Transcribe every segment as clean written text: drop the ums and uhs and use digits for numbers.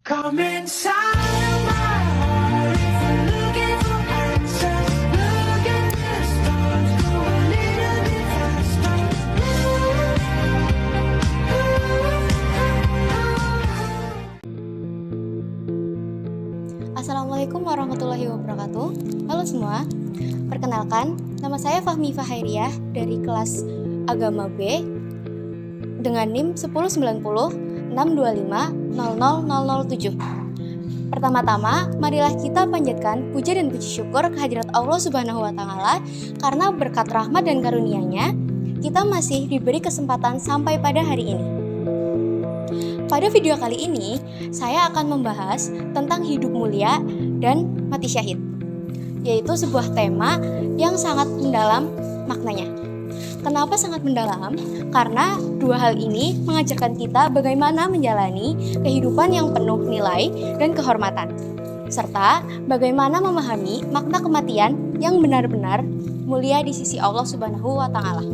Come inside of my heart if you're looking for answers. Look at the stars, go a little bit faster. Assalamualaikum warahmatullahi wabarakatuh. Halo semua, perkenalkan nama saya Fahmi Fahairiah dari kelas Agama B dengan NIM 1090 625 00007. Pertama-tama, marilah kita panjatkan puja dan puji syukur kehadirat Allah Subhanahu wa Ta'ala, karena berkat rahmat dan karunia-Nya kita masih diberi kesempatan sampai pada hari ini. Pada video kali ini, saya akan membahas tentang hidup mulia dan mati syahid, yaitu sebuah tema yang sangat mendalam maknanya. Kenapa sangat mendalam? Karena dua hal ini mengajarkan kita bagaimana menjalani kehidupan yang penuh nilai dan kehormatan, serta bagaimana memahami makna kematian yang benar-benar mulia di sisi Allah Subhanahu wa Ta'ala.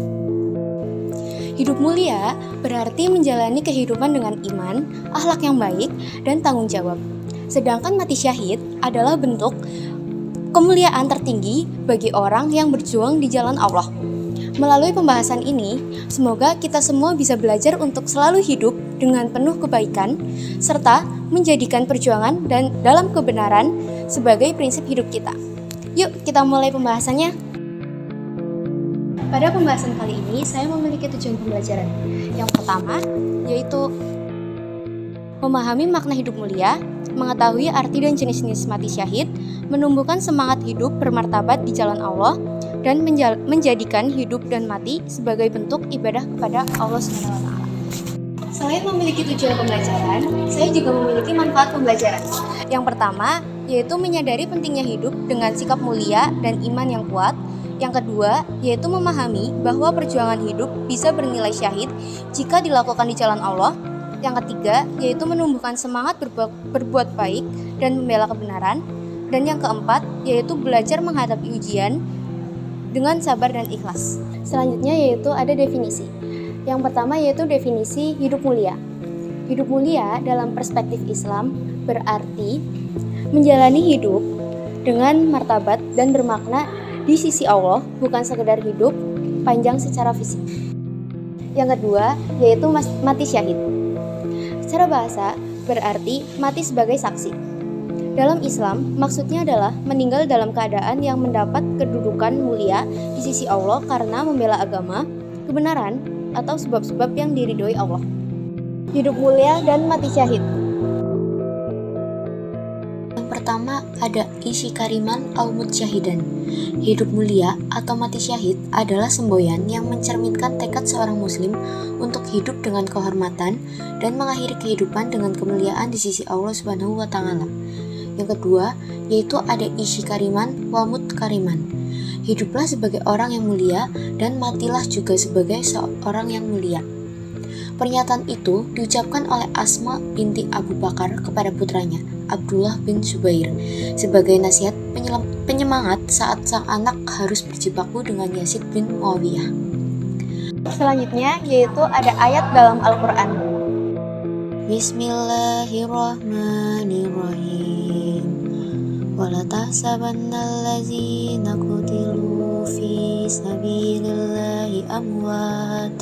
Hidup mulia berarti menjalani kehidupan dengan iman, akhlak yang baik, dan tanggung jawab. Sedangkan mati syahid adalah bentuk kemuliaan tertinggi bagi orang yang berjuang di jalan Allah. Melalui pembahasan ini, semoga kita semua bisa belajar untuk selalu hidup dengan penuh kebaikan, serta menjadikan perjuangan dan dalam kebenaran sebagai prinsip hidup kita. Yuk, kita mulai pembahasannya. Pada pembahasan kali ini, saya memiliki tujuan pembelajaran. Yang pertama, yaitu memahami makna hidup mulia, mengetahui arti dan jenis-jenis mati syahid, menumbuhkan semangat hidup bermartabat di jalan Allah, dan menjadikan hidup dan mati sebagai bentuk ibadah kepada Allah SWT. Selain memiliki tujuan pembelajaran, saya juga memiliki manfaat pembelajaran. Yang pertama, yaitu menyadari pentingnya hidup dengan sikap mulia dan iman yang kuat. Yang kedua, yaitu memahami bahwa perjuangan hidup bisa bernilai syahid jika dilakukan di jalan Allah. Yang ketiga, yaitu menumbuhkan semangat berbuat baik dan membela kebenaran. Dan yang keempat, yaitu belajar menghadapi ujian dengan sabar dan ikhlas. Selanjutnya yaitu ada definisi. Yang pertama yaitu definisi hidup mulia. Hidup mulia dalam perspektif Islam berarti menjalani hidup dengan martabat dan bermakna di sisi Allah, bukan sekedar hidup panjang secara fisik. Yang kedua, yaitu mati syahid. Secara bahasa, berarti mati sebagai saksi. Dalam Islam, maksudnya adalah meninggal dalam keadaan yang mendapat kedudukan mulia di sisi Allah karena membela agama, kebenaran, atau sebab-sebab yang diridhoi Allah. Hidup mulia dan mati syahid. Pertama ada isi kariman al-mut syahidan. Hidup mulia atau mati syahid adalah semboyan yang mencerminkan tekad seorang muslim untuk hidup dengan kehormatan dan mengakhiri kehidupan dengan kemuliaan di sisi Allah Subhanahu wa Ta'ala. Yang kedua, yaitu ada isi kariman wal-mut kariman. Hiduplah sebagai orang yang mulia dan matilah juga sebagai seorang yang mulia. Pernyataan itu diucapkan oleh Asma binti Abu Bakar kepada putranya, Abdullah bin Zubair, sebagai nasihat penyemangat saat sang anak harus berjibaku dengan Yazid bin Muawiyah. Selanjutnya yaitu ada ayat dalam Al-Quran. Bismillahirrahmanirrahim. Wala tahsabannallazina qutilu fi sabilillahi amwat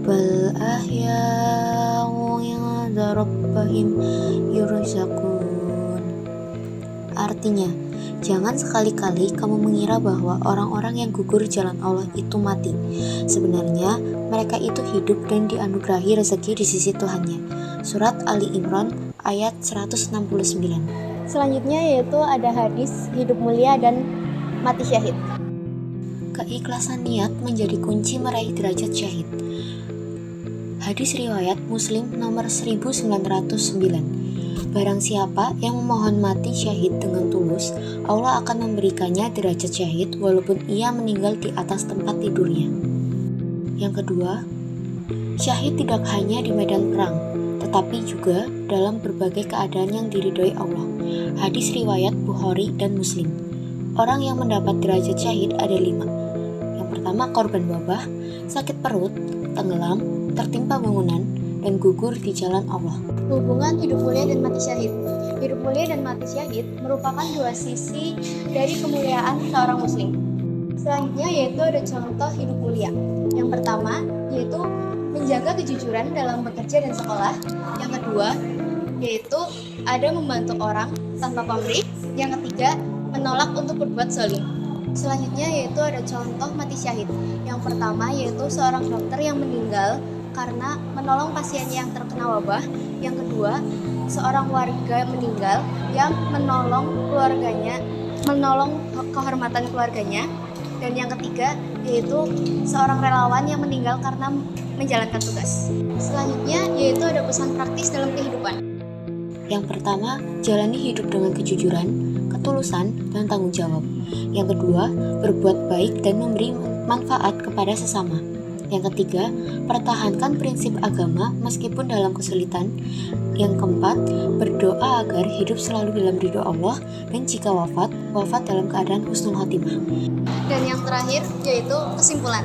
bal ahya'u 'inda rabbihim yurzaqun. Artinya, jangan sekali-kali kamu mengira bahwa orang-orang yang gugur jalan Allah itu mati. Sebenarnya, mereka itu hidup dan dianugerahi rezeki di sisi Tuhannya. Surat Ali Imran ayat 169. Selanjutnya yaitu ada hadis hidup mulia dan mati syahid. Keikhlasan niat menjadi kunci meraih derajat syahid. Hadis riwayat Muslim nomor 1909. Barang siapa yang memohon mati syahid dengan tulus, Allah akan memberikannya derajat syahid walaupun ia meninggal di atas tempat tidurnya. Yang kedua, syahid tidak hanya di medan perang, tetapi juga dalam berbagai keadaan yang diridhoi Allah. Hadis riwayat Bukhari dan Muslim. Orang yang mendapat derajat syahid ada 5. Yang pertama, korban wabah, sakit perut, tenggelam, tertimpa bangunan, dan gugur di jalan Allah. Hubungan hidup mulia dan mati syahid. Hidup mulia dan mati syahid merupakan dua sisi dari kemuliaan seorang muslim. Selanjutnya yaitu ada contoh hidup mulia. Yang pertama yaitu menjaga kejujuran dalam bekerja dan sekolah. Yang kedua yaitu ada membantu orang tanpa pamrih. Yang ketiga menolak untuk berbuat zalim. Selanjutnya yaitu ada contoh mati syahid. Yang pertama yaitu seorang dokter yang meninggal karena menolong pasien yang terkena wabah. Yang kedua, seorang warga meninggal yang menolong keluarganya, menolong kehormatan keluarganya. Dan yang ketiga yaitu seorang relawan yang meninggal karena menjalankan tugas. Selanjutnya yaitu ada pesan praktis dalam kehidupan. Yang pertama, jalani hidup dengan kejujuran, ketulusan, dan tanggung jawab. Yang kedua, berbuat baik dan memberi manfaat kepada sesama. Yang ketiga, pertahankan prinsip agama meskipun dalam kesulitan. Yang keempat, berdoa agar hidup selalu dalam ridho Allah, dan jika wafat dalam keadaan husnul khotimah. Dan yang terakhir yaitu kesimpulan.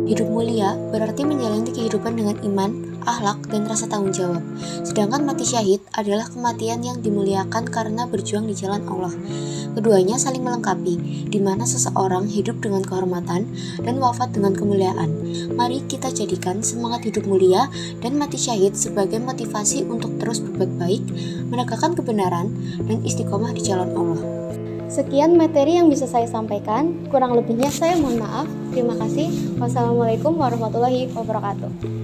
Hidup mulia berarti menjalani kehidupan dengan iman, akhlak, dan rasa tanggung jawab. Sedangkan mati syahid adalah kematian yang dimuliakan karena berjuang di jalan Allah. Keduanya saling melengkapi, di mana seseorang hidup dengan kehormatan dan wafat dengan kemuliaan. Mari kita jadikan semangat hidup mulia dan mati syahid sebagai motivasi untuk terus berbuat baik, menegakkan kebenaran, dan istiqomah di jalan Allah. Sekian materi yang bisa saya sampaikan. Kurang lebihnya saya mohon maaf. Terima kasih. Wassalamualaikum warahmatullahi wabarakatuh.